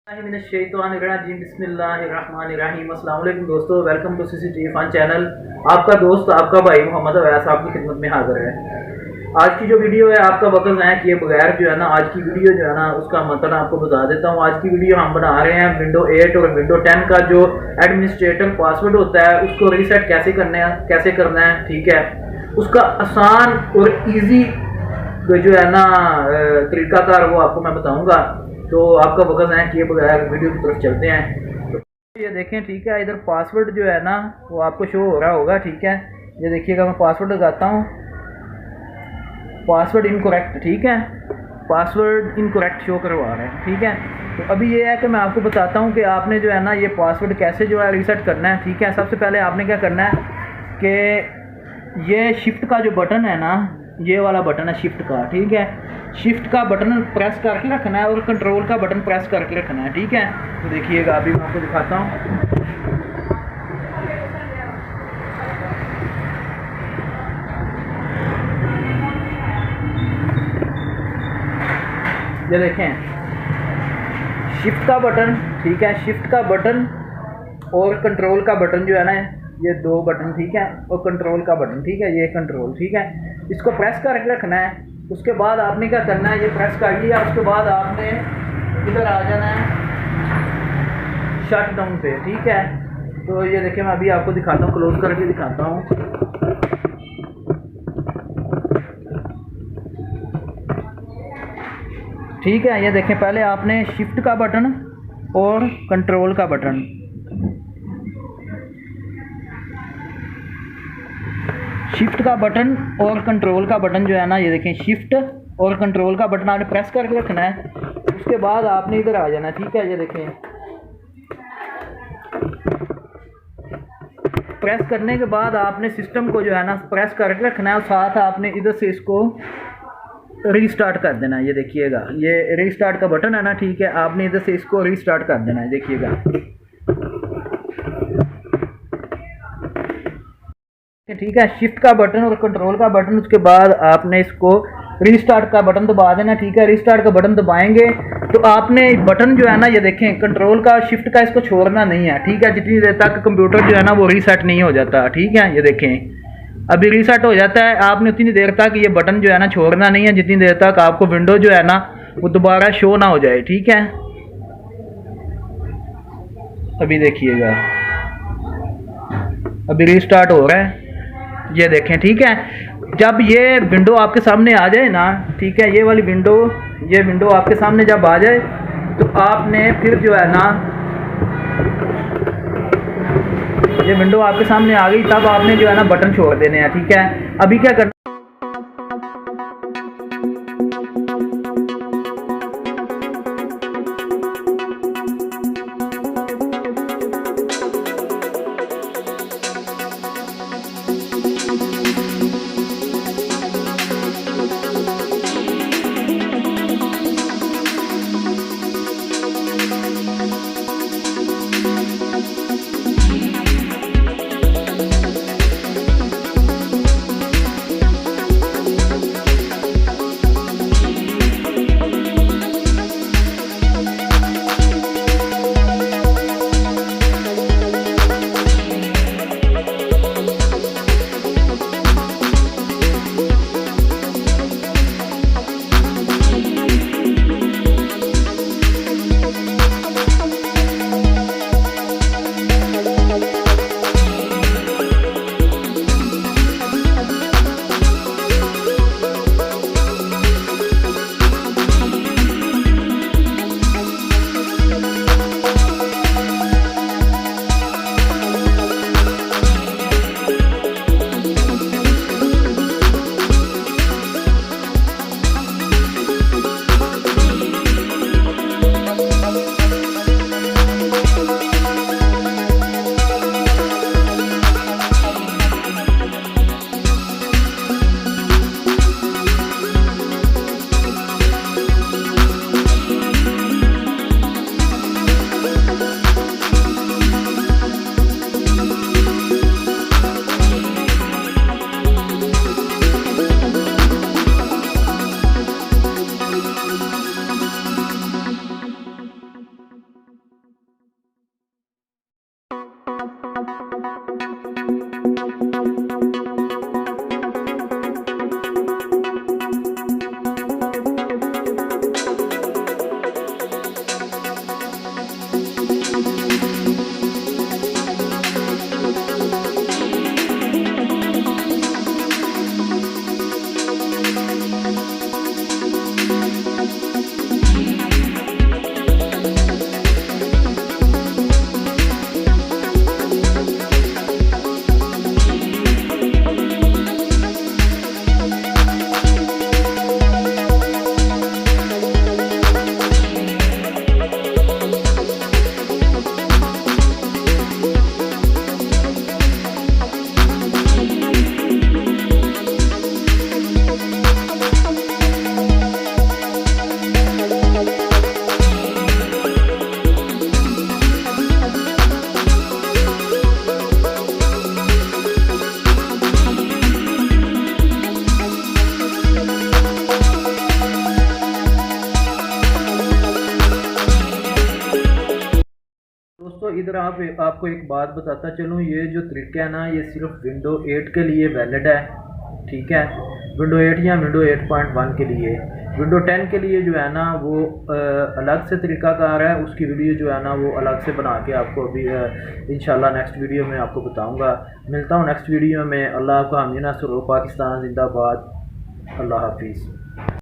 बिस्मिल्लाहिर्रहमानिर्रहीम। अस्सलाम वालेकुम दोस्तों, welcome to CCTV fun channel. आपका दोस्त आपका भाई मोहम्मद अवैस आपकी खिदमत में हाजिर है। आज की जो वीडियो है आपका वक्त ज़ाया किए बगैर जो है ना, आज की वीडियो जो है ना उसका मतलब आपको बता देता हूँ। आज की वीडियो हम बना रहे हैं विंडो 8 और विंडो 10 का जो एडमिनिस्ट्रेटर पासवर्ड होता है उसको रीसेट कैसे करना है, ठीक है। उसका आसान और ईजी जो है ना तरीकाकार वो आपको मैं बताऊँगा। तो आपका वक्त ज़ाया किए बगैर वीडियो की तरफ चलते हैं। तो ये देखें, ठीक है, इधर पासवर्ड जो है ना वो आपको शो हो रहा होगा, ठीक है। ये देखिएगा, मैं पासवर्ड लगाता हूँ, पासवर्ड इनकरेक्ट, ठीक है, पासवर्ड इनकरेक्ट शो करवा रहा है, ठीक है। तो अभी ये है कि मैं आपको बताता हूँ कि आपने जो है ना ये पासवर्ड कैसे जो है रीसेट करना है, ठीक है। सबसे पहले आपने क्या करना है कि ये शिफ्ट का जो बटन है ना, ये वाला बटन है शिफ्ट का, ठीक है। शिफ्ट का बटन प्रेस करके रखना है और कंट्रोल का बटन प्रेस करके रखना है, ठीक है। तो देखिएगा, अभी मैं आपको दिखाता हूँ। ये देखें, शिफ्ट का बटन, ठीक है, शिफ्ट का बटन और कंट्रोल का बटन जो है ना, ये दो बटन, ठीक है, और कंट्रोल का बटन, ठीक है, ये कंट्रोल, ठीक है। इसको प्रेस करके रखना है। उसके बाद आपने क्या करना है, ये प्रेस कर लिया, उसके बाद आपने इधर आ जाना है शट डाउन पे, ठीक है। तो ये देखिए, मैं अभी आपको दिखाता हूँ, क्लोज करके दिखाता हूँ। ठीक है, ये देखें, पहले आपने शिफ्ट का बटन और कंट्रोल का बटन, शिफ्ट का बटन और कंट्रोल का बटन जो है ना, ये देखें, शिफ्ट और कंट्रोल का बटन आपने प्रेस करके रखना है। उसके बाद आपने इधर आ जाना है, ठीक है। ये देखें, प्रेस करने के बाद आपने सिस्टम को जो है ना प्रेस करके रखना है और साथ आपने इधर से इसको रीस्टार्ट कर देना है। ये देखिएगा, ये रीस्टार्ट का बटन है ना, ठीक है, आपने इधर से इसको रीस्टार्ट कर देना है, देखिएगा, ठीक है। शिफ्ट का बटन और कंट्रोल का बटन, उसके बाद आपने इसको रीस्टार्ट का बटन दबा देना, ठीक है। रीस्टार्ट का बटन दबाएंगे तो आपने बटन जो है ना, ये देखें, कंट्रोल का शिफ्ट का इसको छोड़ना नहीं है, ठीक है, जितनी देर तक कंप्यूटर जो है ना वो रीसेट नहीं हो जाता, ठीक है। ये देखें, अभी रीसेट हो जाता है, आपने उतनी देर तक ये बटन जो है ना छोड़ना नहीं है, जितनी देर तक आपको विंडो जो है ना वो दोबारा शो ना हो जाए, ठीक है। अभी देखिएगा, अभी रीस्टार्ट हो रहा है, ये देखें, ठीक है। जब ये विंडो आपके सामने आ जाए ना, ठीक है, ये वाली विंडो, ये विंडो आपके सामने जब आ जाए तो आपने फिर जो है ना, ये विंडो आपके सामने आ गई, तब आपने जो है ना बटन छोड़ देने हैं, ठीक है। अभी क्या करना, इधर आपको एक बात बताता चलूँ, ये जो तरीका है ना ये सिर्फ विंडो 8 के लिए वैलिड है, ठीक है। विंडो 8 या विंडो 8.1 के लिए, विंडो 10 के लिए जो है ना वो अलग से तरीकाकार है, उसकी वीडियो जो है ना वो अलग से बना के आपको अभी इंशाल्लाह नेक्स्ट वीडियो में आपको बताऊंगा। मिलता हूँ नेक्स्ट वीडियो में। अल्लाह आपका हामी नस्र, पाकिस्तान जिंदाबाद। अल्लाह हाफिज़।